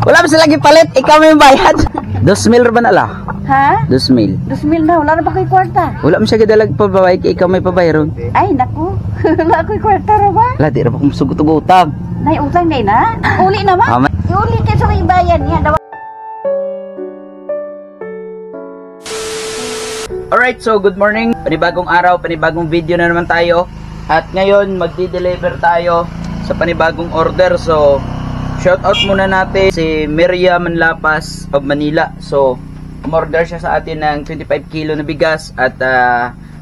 Wala ba sila gipalit? Ikaw may bayad. 2,000 ba na la? Ha? 2,000. 2,000 na, wala na ba ko'y kwarta? Wala mo siya gidalag pa babae, ikaw may pabayron. Ay, naku. Wala ko'y kwarta ra ba? Wala, di ra ba kung sugot-utang. Nay, utang na na. Uli naman. Uli kayo sa may bayan niya. Alright, so good morning. Panibagong araw, panibagong video na naman tayo. At ngayon, magdi-deliver tayo sa panibagong order. So, shoutout muna natin si Miriam Manlapas of Manila. So, umorder siya sa atin ng 25 kilo na bigas at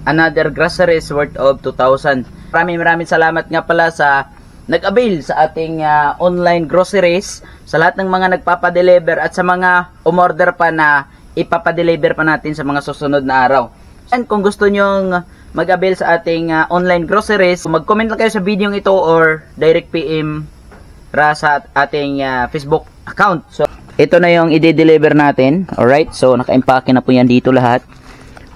another groceries worth of 2,000. Maraming salamat nga pala sa nag-avail sa ating online groceries, sa lahat ng mga nagpapadeliver at sa mga umorder pa na ipapadeliver pa natin sa mga susunod na araw. And kung gusto nyong mag-avail sa ating online groceries, mag-comment lang kayo sa video ito or direct PM sa ating Facebook account. So, ito na yung i-deliver natin. Alright, so naka-impake na po yan dito lahat.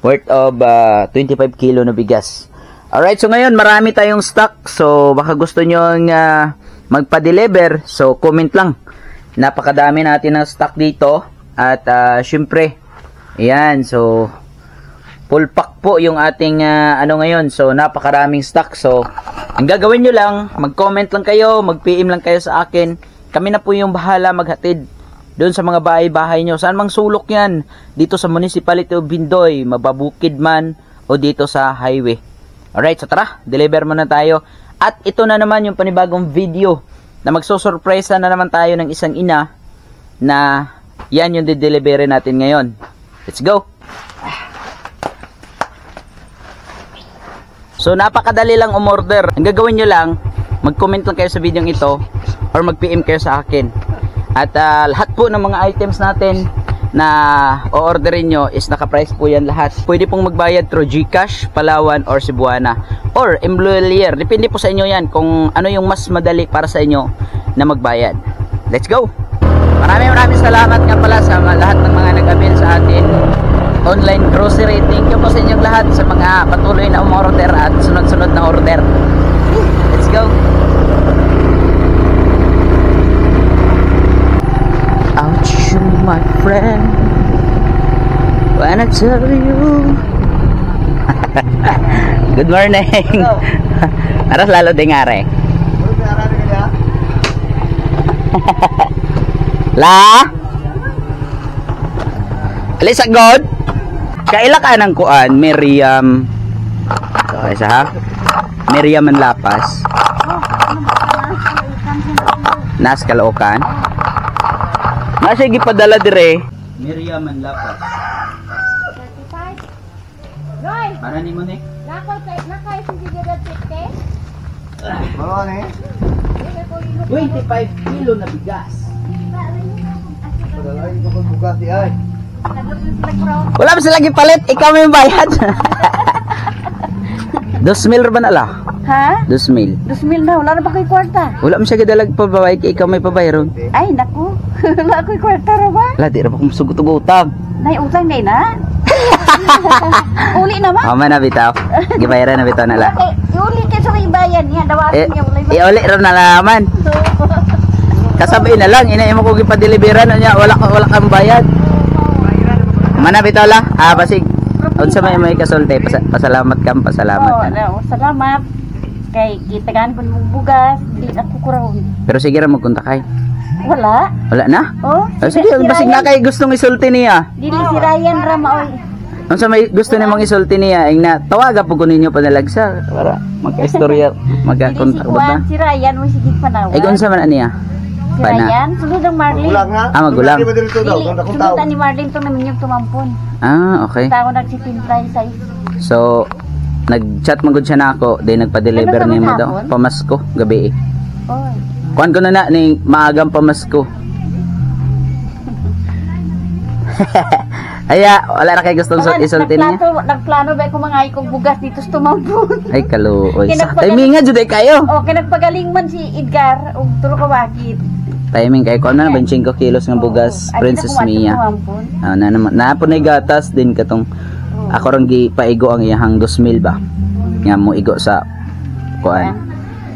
Worth of 25 kilo na bigas. Alright, so ngayon marami tayong stock. So, baka gusto nyo magpa-deliver. So, comment lang. Napakadami natin ng stock dito. At syempre, ayan, so full pack po yung ating ano ngayon. So, napakaraming stock. So, ang gagawin nyo lang, mag-comment lang kayo, mag-PM lang kayo sa akin. Kami na po yung bahala maghatid doon sa mga bahay-bahay nyo. Saan mang sulok yan? Dito sa Municipality of Bindoy, mababukid man, o dito sa highway. Alright, so tara, deliver muna tayo. At ito na naman yung panibagong video na magsusurpresa na naman tayo ng isang ina na yan yung didelivery natin ngayon. Let's go! So, napakadali lang umorder. Ang gagawin nyo lang, mag-comment lang kayo sa video ito or mag-PM kayo sa akin. At lahat po ng mga items natin na o-orderin nyo is naka-price po yan lahat. Pwede pong magbayad through GCash, Palawan, or Cebuana. Or Embluelier. Depende po sa inyo yan kung ano yung mas madali para sa inyo na magbayad. Let's go! Maraming salamat nga pala sa lahat ng mga nag-avail sa atin online grocery. Thank you po sa inyong lahat sa mga patuloy na umorder at sunod-sunod na order. Let's go! Ouch, my friend, when I tell you. Good morning. Aras lalo ding are. La? Alisa God? Kaila ka ng kuan, Miriam. So, isa ha? Miriam Manlapas. Nas Caloocan. Nasa gipadala dire. Miriam Manlapas. Roy! Para ni mo ni? Nakay si Sigurad Tete? Ano ni? 25 kilo na bigas. Padalay ko kung bukas di ay. Wala ba sila gipalit? Ikaw may bayad. 2,000 ba na la? Ha? 2,000. 2,000 na, wala na ba ko'y kwarta? Wala mo siya gidalag pa babae, ikaw may pabayron. Ay, naku. Wala ko'y kwarta ra ba? Wala, di ra ba kung sugot-utang. Nay, utang na na. Uli naman. Mama na bitaw. Gibayaran na bitaw na la. Uli kayo sa may bayan niya. Dawasin niya. Iuli rin na naman. Kasabay na lang, inayin mo ko gipa-deliveran niya, wala kang bayad. Mana bitaw la? Basig. Unsa may kasulti, pasalamat ka, pasalamat ka. Oo, salamat. Kay kitagan ko ng bugas, di ako kurawon. Pero sige ra magkontak kay. Wala. Wala na? Oh, Sige, basig na kay gustong isulti niya. Dili si Ryan ra maoy. Unsa may gusto nimong isulti niya, ing na tawaga po ko ninyo panalagsa para magka-istorya, magka-kontak ba? Si Ryan mo sige panawa. Ay unsa man aniya? Si Ryan, sulod ang Marlin. Magulang nga. Magulang. Di ba dito daw? Kung akong tao. Sulod ni Marlin to namin yung tumampon. Okay. Tao nagsipintay sa So, nag-chat magud siya nako, then nagpa-deliver Ano nimo sa daw hapon? pamasko gabi. Oy. Kuan ko na ni maagang pamasko. Aya, wala na kay gustong isulti niya. Nagplano ba ko mga ikog bugas dito sa tumampon. Ay kaluoy. Sa Kinagpagaling- timing nga jud ay kayo. Okay, nagpagaling man si Edgar ug tulo ka wakit. Timing kay ko na 25 kilos nga bugas, Princess Mia. Na po na gatas din katong ako rang gipaigo ang iyang 2,000 ba. Nga mo igo sa kuan.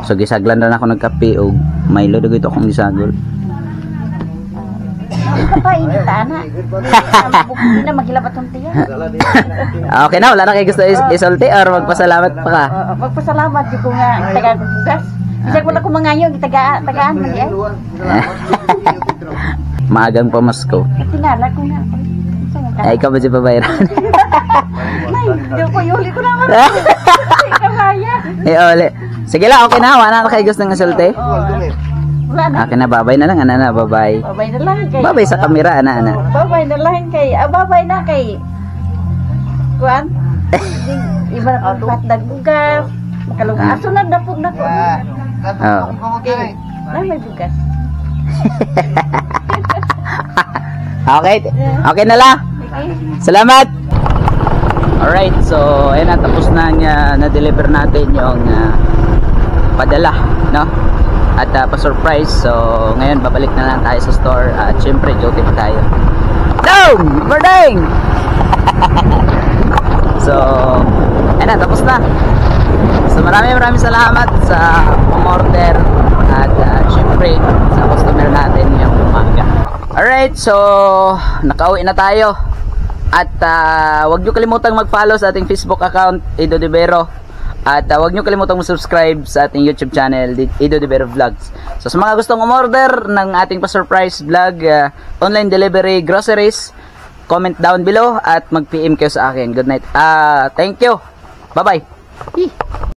So gisaglan ra na ako nagkape og Milo dagito akong gisagol. pa, init ana. Hindi na maghilabat ng tiyan. Okay na, wala na kayo gusto isulti or magpasalamat pa ka? Magpasalamat yung ko nga tagaan kong bugas. Bisa ko na kumangayo, tagaan mo di ay. Maagang pamasko. Tingala ko nga. Ay, ikaw ba si babayran? Ay, hindi ko yuli ko naman. Ay, kamaya. Uli. Sige lang, okay na. Wala na kayo gusto ng isulti? Wala na. Akin na, babay na lang. Ana, babay. Babay na lang kay. Babay sa kamera, ana. Babay na lang kay. Babay na kay. Kuan? Iba na kong patdag bugas. Makalong aso na dapog na ko. Oo. Ay, may bugas. Okay. Okay na lang. Okay. Salamat! Alright, so ayun na, tapos na na-deliver natin yung padala, no? At pa-surprise, so ngayon babalik na lang tayo sa store at syempre duty pa tayo. Down! Morning! So, ayun na, tapos na. So maraming salamat sa pang-order at syempre sa customer natin yung umaga. Alright, so nakauwi na tayo. At huwag nyo kalimutang mag-follow sa ating Facebook account, Ido Divero. At huwag nyo kalimutang mag-subscribe sa ating YouTube channel, Ido Divero Vlogs. So sa mga gustong umorder ng ating pa-surprise vlog, online delivery, groceries, comment down below at mag-PM kayo sa akin. Good night. Thank you. Bye-bye.